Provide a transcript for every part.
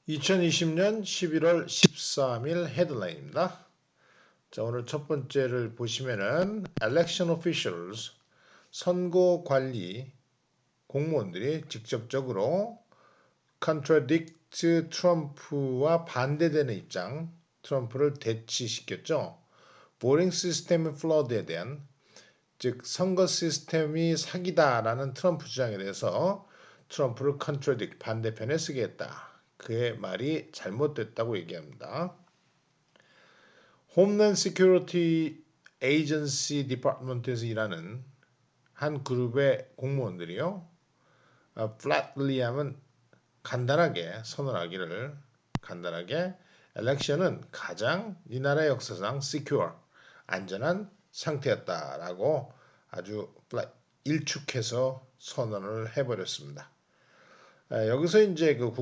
2020년 11월 13일 헤드라인입니다. 자, 오늘 첫 번째를 보시면은 election officials 선거 관리 공무원들이 직접적으로 contradict 트럼프와 반대되는 입장, 트럼프를 대치시켰죠. voting system flawed에 대한 즉 선거 시스템이 사기다라는 트럼프 주장에 대해서 트럼프를 contradict 반대편에 쓰게 했다. 그의 말이 잘못됐다고 얘기합니다. 홈랜드 시큐리티 에이전시 디파트먼트에서 일하는 한 그룹의 공무원들이요. flatly 하면 간단하게 선언하기를 간단하게 엘렉션은 가장 이 나라의 역사상 secure 안전한 상태였다라고 아주 일축해서 선언을 해버렸습니다. 여기서 이제 그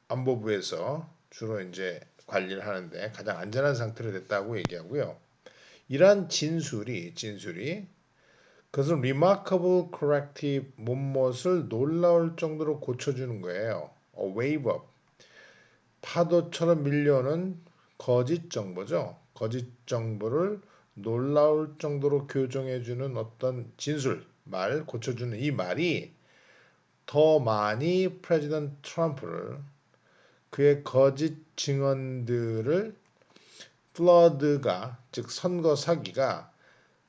국토안보부에서 주로 이제 관리를 하는데 가장 안전한 상태로 됐다고 얘기하고요. 이러한 진술이 그것은 remarkable corrective 못을 놀라울 정도로 고쳐주는 거예요. A wave up 파도처럼 밀려오는 거짓 정보죠. 거짓 정보를 놀라울 정도로 교정해주는 어떤 진술 말 고쳐주는 이 말이 더 많이 프레지던트 트럼프를 그의 거짓 증언들을 플러드가 즉 선거 사기가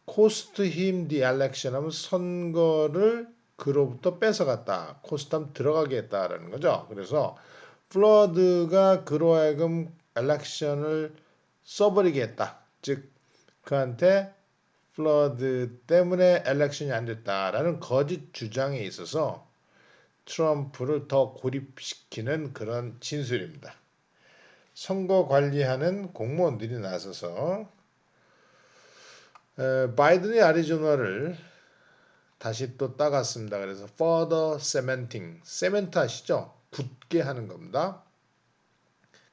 코스트 힘 디 엘렉션 하면 선거를 그로부터 뺏어갔다. 코스트 들어가게 했다라는 거죠. 그래서 플러드가 그로 하여금 엘렉션을 써버리게 했다. 즉 그한테 플러드 때문에 엘렉션이 안 됐다라는 거짓 주장에 있어서 트럼프를 더 고립시키는 그런 진술입니다. 선거 관리하는 공무원들이 나서서 바이든이 아리조나를 다시 또 따갔습니다. 그래서 further cementing, 세멘트 아시죠? 굳게 하는 겁니다.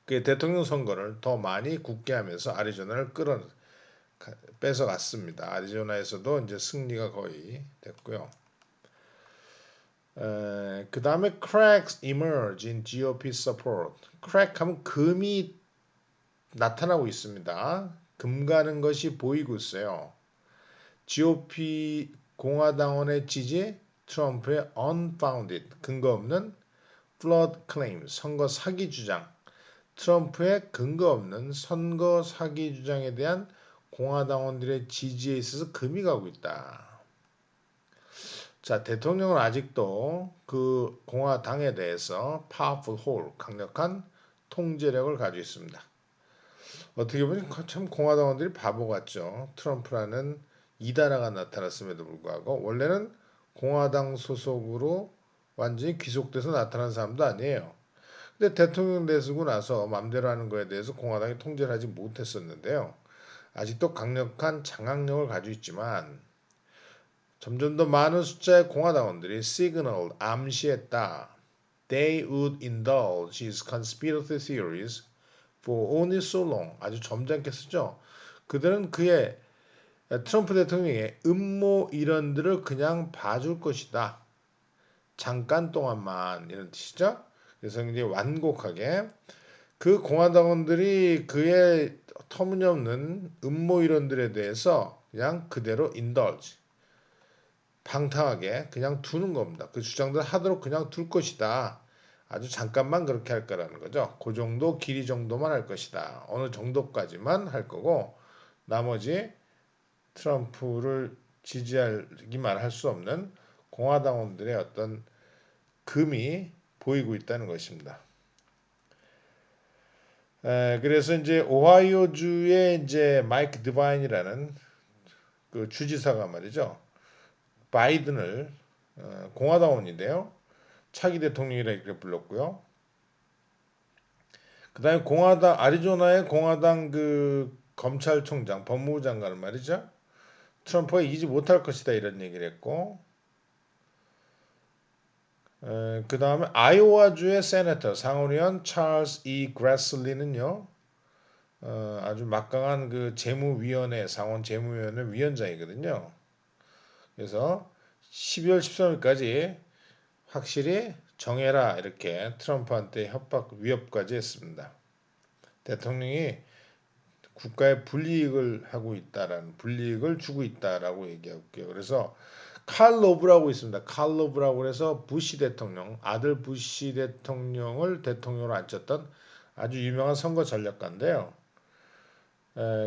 그 대통령 선거를 더 많이 굳게 하면서 아리조나를 뺏어갔습니다. 아리조나에서도 이제 승리가 거의 됐고요. 그 다음에 cracks emerge in GOP support. crack 하면 금이 나타나고 있습니다. 금 가는 것이 보이고 있어요. GOP 공화당원의 지지, 트럼프의 unfounded 근거 없는 flood claim 선거 사기 주장, 트럼프의 근거 없는 선거 사기 주장에 대한 공화당원들의 지지에 있어서 금이 가고 있다. 자, 대통령은 아직도 그 공화당에 대해서 powerful hold, 강력한 통제력을 가지고 있습니다. 어떻게 보면 참 공화당원들이 바보 같죠. 트럼프라는 이단아가 나타났음에도 불구하고 원래는 공화당 소속으로 완전히 귀속돼서 나타난 사람도 아니에요. 근데 대통령 되고 나서 맘대로 하는 거에 대해서 공화당이 통제를 하지 못했었는데요. 아직도 강력한 장악력을 가지고 있지만 점점 더 많은 숫자의 공화당원들이 signal 암시했다. They would indulge his conspiracy theories for only so long. 아주 점잖게 쓰죠. 그들은 그의 트럼프 대통령의 음모 이론들을 그냥 봐줄 것이다. 잠깐 동안만 이런 뜻이죠. 그래서 이제 완곡하게 그 공화당원들이 그의 터무니없는 음모 이론들에 대해서 그냥 그대로 indulge 방탕하게 그냥 두는 겁니다. 그 주장들 하도록 그냥 둘 것이다. 아주 잠깐만 그렇게 할 거라는 거죠. 그 정도 길이 정도만 할 것이다. 어느 정도까지만 할 거고 나머지 트럼프를 지지하기만 할 수 없는 공화당원들의 어떤 금이 보이고 있다는 것입니다. 그래서 이제 오하이오주의 이제 마이크 디바인이라는 그 주지사가 말이죠. 바이든을 공화당원인데요. 차기 대통령이라 이렇게 불렀고요. 그다음에 공화당 아리조나의 공화당 그 검찰총장 법무부 장관은 말이죠. 트럼프가 이기지 못할 것이다 이런 얘기를 했고 그 다음에 아이오와주의 세네터 상원의원 찰스 E. 그래슬리는요 아주 막강한 그 재무위원회 상원 재무위원회 위원장이거든요. 그래서 12월 13일까지 확실히 정해라 이렇게 트럼프한테 협박 위협까지 했습니다. 대통령이 국가에 불이익을 하고 있다라는 불이익을 주고 있다라고 얘기할게요. 그래서 칼 로브라고 있습니다. 칼 로브라고 해서 부시 대통령 아들 부시 대통령을 대통령으로 앉혔던 아주 유명한 선거 전략가인데요.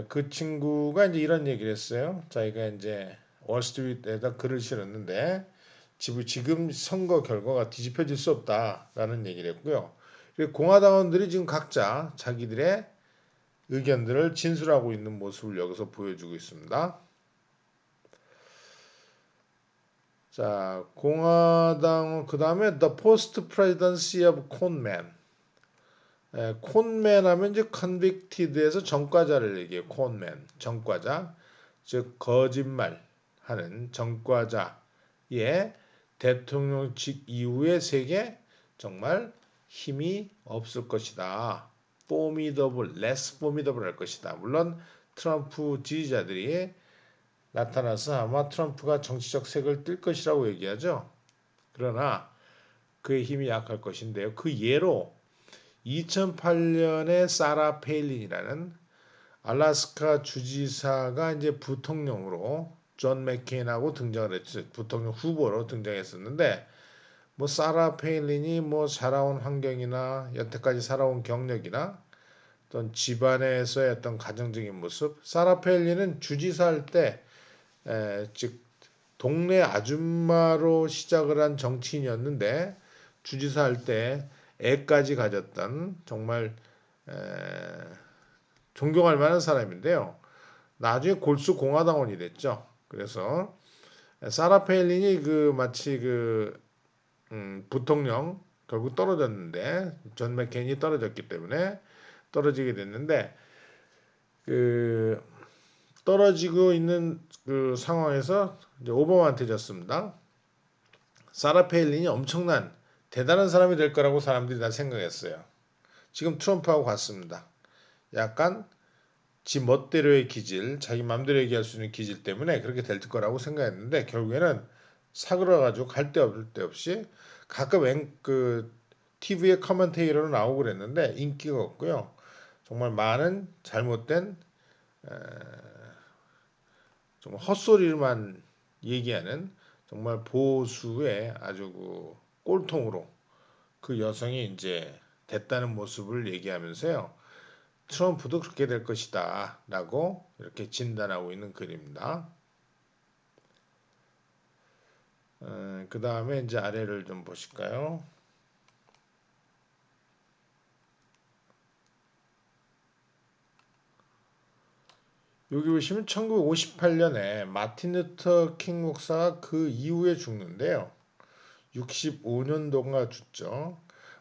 그 친구가 이제 이런 얘기를 했어요. 자기가 이제 월스트리트에다 글을 실었는데 지금 선거 결과가 뒤집혀질 수 없다라는 얘기를 했고요. 그리고 공화당원들이 지금 각자 자기들의 의견들을 진술하고 있는 모습을 여기서 보여주고 있습니다. 자, 공화당 그 다음에 The Post Presidency of Conman. 콘맨 하면 이제 convicted에서 전과자를 얘기해요. 콘맨, 전과자, 즉 거짓말하는 전과자의 대통령직 이후의 세계 정말 힘이 없을 것이다. formidable, less formidable 할 것이다. 물론 트럼프 지지자들이 나타나서 아마 트럼프가 정치적 색을 띨 것이라고 얘기하죠. 그러나 그의 힘이 약할 것인데요. 그 예로 2008년에 사라 페일린이라는 알래스카 주지사가 이제 부통령으로 존 맥케인하고 등장을 했죠. 부통령 후보로 등장했었는데 뭐 사라 페일린이 뭐 살아온 환경이나 여태까지 살아온 경력이나 어떤 집안에서의 어떤 가정적인 모습 사라 페일린은 주지사 할때 즉 동네 아줌마로 시작을 한 정치인이었는데 주지사 할 때 애까지 가졌던 정말 에, 존경할 만한 사람인데요. 나중에 골수 공화당원이 됐죠. 그래서 사라 페일린이 그 마치 그 부통령 결국 떨어졌는데 존 맥케인이 떨어졌기 때문에 떨어지게 됐는데 그 떨어지고 있는 그 상황에서 이제 오바마한테 졌습니다. 사라 페일린이 엄청난 대단한 사람이 될 거라고 사람들이 다 생각했어요. 지금 트럼프하고 같습니다. 약간 지 멋대로의 기질, 자기 맘대로 얘기할 수 있는 기질 때문에 그렇게 될 거라고 생각했는데 결국에는 사그라가지고 갈 데 없을 데 없이 가끔 그 TV에 커멘테이터로 나오고 그랬는데 인기가 없고요. 정말 많은 잘못된 정말 헛소리만 얘기하는 정말 보수의 아주 그 꼴통으로 그 여성이 이제 됐다는 모습을 얘기하면서요. 트럼프도 그렇게 될 것이다 라고 이렇게 진단하고 있는 글입니다. 그 다음에 이제 아래를 좀 보실까요? 여기 보시면 1958년에 마틴 루터 킹 목사가 그 이후에 죽는데요. 65년도가 죽죠.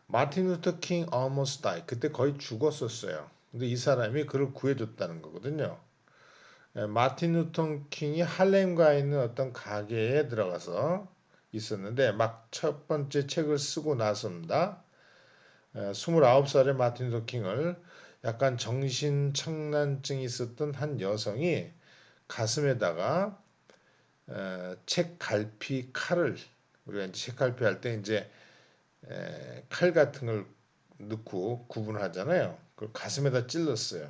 마틴 루터 킹 almost died. 그때 거의 죽었었어요. 근데 이 사람이 그를 구해줬다는 거거든요. 마틴 루터 킹이 할렘가에 있는 어떤 가게에 들어가서 있었는데 막 첫 번째 책을 쓰고 나섭니다. 29살의 마틴 루터 킹을 약간 정신착란증이 있었던 한 여성이 가슴에다가 책 갈피 칼을 우리가 이제 책 갈피 할 때 이제 칼 같은 걸 넣고 구분을 하잖아요. 그걸 가슴에다 찔렀어요.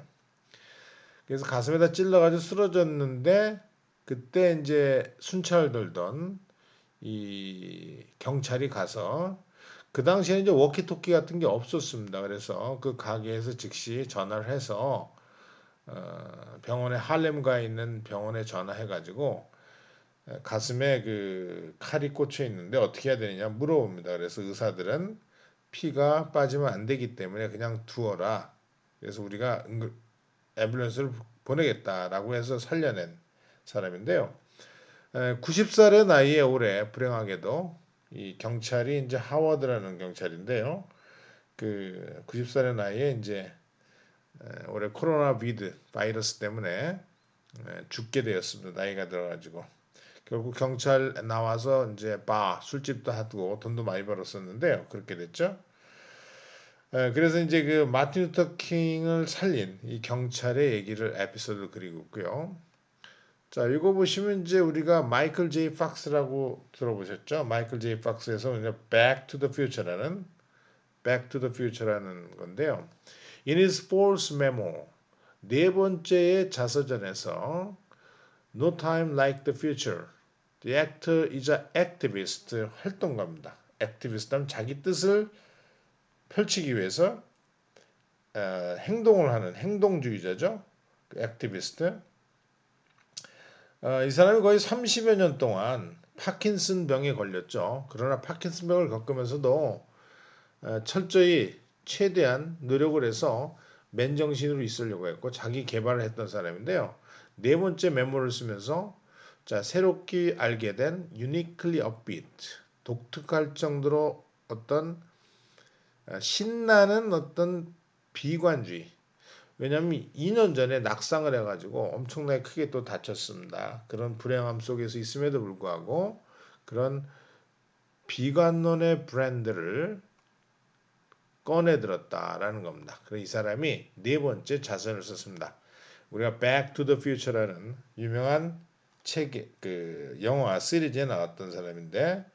그래서 가슴에다 찔러가지고 쓰러졌는데 그때 이제 순찰 돌던 이 경찰이 가서 그 당시에는 이제 워키토키 같은 게 없었습니다. 그래서 그 가게에서 즉시 전화를 해서 병원에 할렘가에 있는 병원에 전화해가지고 가슴에 그 칼이 꽂혀 있는데 어떻게 해야 되느냐 물어봅니다. 그래서 의사들은 피가 빠지면 안 되기 때문에 그냥 두어라. 그래서 우리가 앰뷸런스를 보내겠다라고 해서 살려낸 사람인데요. 90살의 나이에 올해 불행하게도 이 경찰이 이제 하워드라는 경찰인데요. 그 90살의 나이에 이제 올해 코로나 바이러스 때문에 죽게 되었습니다. 나이가 들어가지고. 결국 경찰 나와서 이제 술집도 하고 돈도 많이 벌었었는데요. 그렇게 됐죠. 그래서 이제 그 마틴 루터 킹을 살린 이 경찰의 얘기를 에피소드를 그리고 있고요. 자, 이거 보시면 이제 우리가 마이클 제이 팍스라고 들어보셨죠? 마이클 제이 팍스에서 이제 Back to the Future라는 건데요. In his fourth memo, 네 번째의 자서전에서 No time like the future. The actor is an activist. 활동가입니다. activist는 자기 뜻을 펼치기 위해서 행동을 하는 행동주의자죠. 그 activist. 이 사람이 거의 30여 년 동안 파킨슨 병에 걸렸죠. 그러나 파킨슨 병을 겪으면서도 철저히 최대한 노력을 해서 맨정신으로 있으려고 했고 자기 개발을 했던 사람인데요. 네 번째 메모를 쓰면서 자, 새롭게 알게 된 uniquely upbeat, 독특할 정도로 어떤 신나는 어떤 비관주의. 왜냐하면 2년 전에 낙상을 해가지고 엄청나게 크게 또 다쳤습니다. 그런 불행함 속에서 있음에도 불구하고 그런 비관론의 브랜드를 꺼내들었다라는 겁니다. 그래서 이 사람이 네 번째 자선을 썼습니다. 우리가 Back to the Future라는 유명한 책, 그 영화 시리즈에 나왔던 사람인데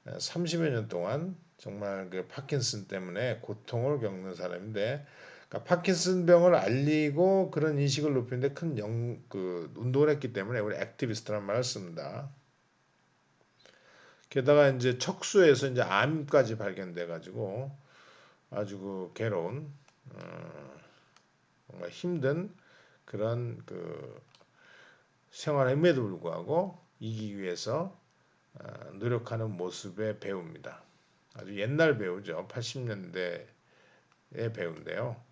30여 년 동안 정말 그 파킨슨 때문에 고통을 겪는 사람인데 그러니까 파킨슨 병을 알리고 그런 인식을 높이는데 그 운동을 했기 때문에 우리 액티비스트란 말을 씁니다. 게다가 이제 척수에서 이제 암까지 발견돼 가지고 아주 그 괴로운 정말 힘든 그런 그 생활임에도 불구하고 이기기 위해서 노력하는 모습의 배우입니다. 아주 옛날 배우죠. 80년대의 배우인데요.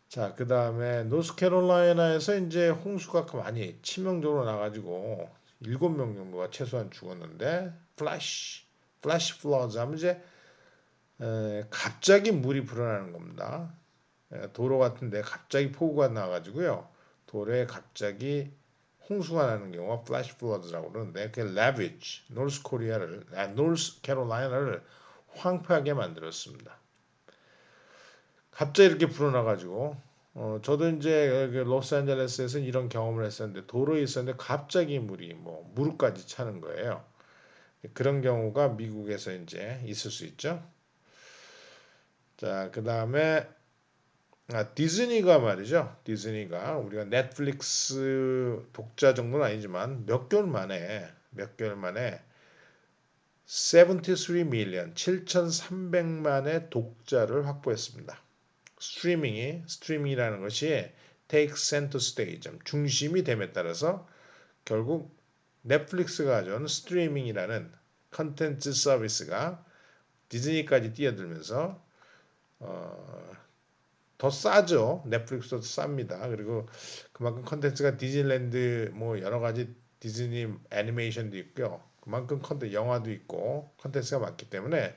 자, 그 다음에 노스캐롤라이나에서 이제 홍수가 많이 치명적으로 나가지고 7명 정도가 최소한 죽었는데 플래시 플러드 하면 이제 갑자기 물이 불어나는 겁니다. 도로 같은데 갑자기 폭우가 나가지고요. 도로에 갑자기 홍수가 나는 경우가 플래시 플러드라고 그러는데 그 라비지 노스 캐롤라이나를 황폐하게 만들었습니다. 갑자기 이렇게 불어나가지고 저도 이제 로스앤젤레스에서 이런 경험을 했었는데 도로에 있었는데 갑자기 물이 뭐 무릎까지 차는 거예요. 그런 경우가 미국에서 이제 있을 수 있죠. 자, 그 다음에 디즈니가 말이죠. 디즈니가 우리가 넷플릭스 독자 정도는 아니지만 몇 개월 만에 73 밀리언 7,300만의 독자를 확보했습니다. 스트리밍이라는 것이 take center stage, 중심이 됨에 따라서 결국 넷플릭스가 가져온 스트리밍이라는 컨텐츠 서비스가 디즈니까지 뛰어들면서 더 싸죠. 넷플릭스도 쌉니다. 그리고 그만큼 컨텐츠가 디즈니랜드 뭐 여러 가지 디즈니 애니메이션도 있고요. 그만큼 영화도 있고 컨텐츠가 많기 때문에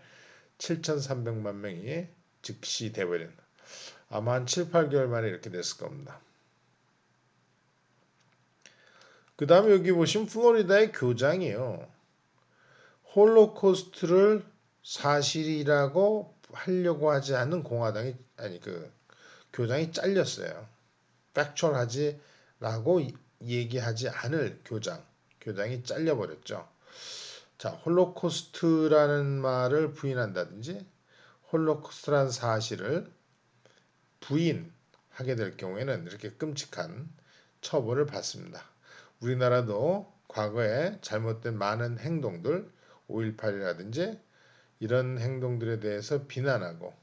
7,300만 명이 즉시 돼버린 아마 한 7, 8개월 만에 이렇게 됐을 겁니다. 그 다음에 여기 보시면 플로리다의 교장이요. 홀로코스트를 사실이라고 하려고 하지 않는 공화당이 아니 그 교장이 잘렸어요. 팩츄얼하지라고 얘기하지 않을 교장이 잘려버렸죠. 자, 홀로코스트라는 말을 부인한다든지 홀로코스트라는 사실을 부인하게 될 경우에는 이렇게 끔찍한 처벌을 받습니다. 우리나라도 과거에 잘못된 많은 행동들 5.18이라든지 이런 행동들에 대해서 비난하고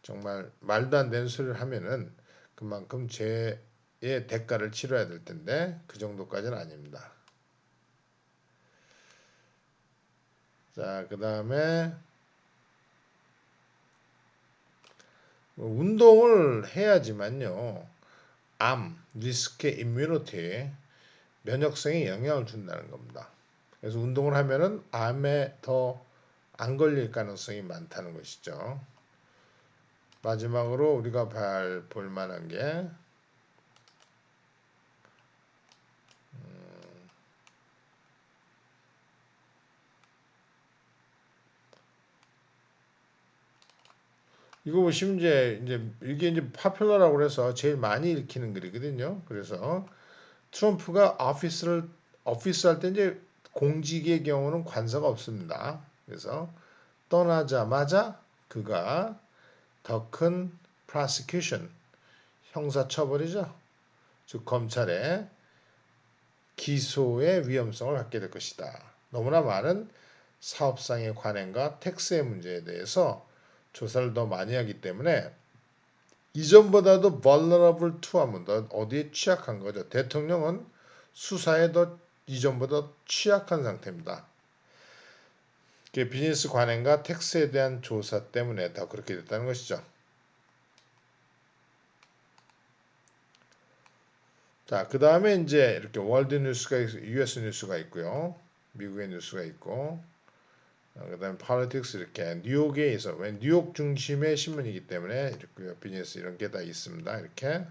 정말 말도 안 되는 소리를 하면은 그만큼 죄의 대가를 치러야 될 텐데 그 정도까지는 아닙니다. 자, 그 다음에 운동을 해야지만요. 리스크 이뮤니티에 면역성에 영향을 준다는 겁니다. 그래서 운동을 하면은 암에 더 안 걸릴 가능성이 많다는 것이죠. 마지막으로 우리가 볼 만한 게 이거 보시면 이제 이게 이제 파퓰러라고 해서 제일 많이 읽히는 글이거든요. 그래서 트럼프가 오피스 할 때 이제 공직의 경우는 관서가 없습니다. 그래서 떠나자마자 그가 더 큰 prosecution 형사처벌이죠. 즉 검찰의 기소의 위험성을 갖게 될 것이다. 너무나 많은 사업상의 관행과 텍스의 문제에 대해서 조사를 더 많이 하기 때문에 이전보다도 vulnerable to 하면 더 어디에 취약한 거죠. 대통령은 수사에 더 이전보다 취약한 상태입니다. 비즈니스 관행과 텍스에 대한 조사 때문에 더 그렇게 됐다는 것이죠. 자, 그 다음에 이제 이렇게 월드 뉴스가 US 뉴스가 있고요. 미국의 뉴스가 있고, 그 다음에 politics 이렇게 뉴욕에 있어. 왜 뉴욕 중심의 신문이기 때문에 이렇게 비즈니스 이런 게 다 있습니다. 이렇게.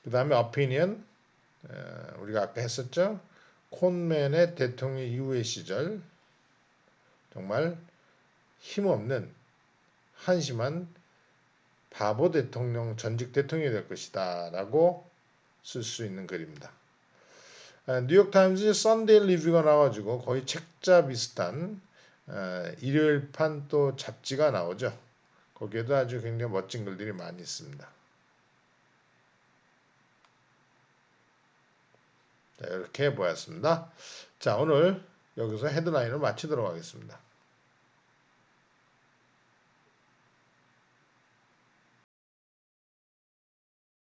그 다음에 opinion 우리가 아까 했었죠. 콘맨의 대통령 이후의 시절 정말 힘없는 한심한 바보 대통령 전직 대통령이 될 것이다 라고 쓸 수 있는 글입니다. 뉴욕타임즈 썬데이 리뷰가 나와가지고 거의 책자 비슷한 일요일판 또 잡지가 나오죠. 거기에도 아주 굉장히 멋진 글들이 많이 있습니다. 자, 이렇게 보았습니다. 자, 오늘 여기서 헤드라인을 마치도록 하겠습니다.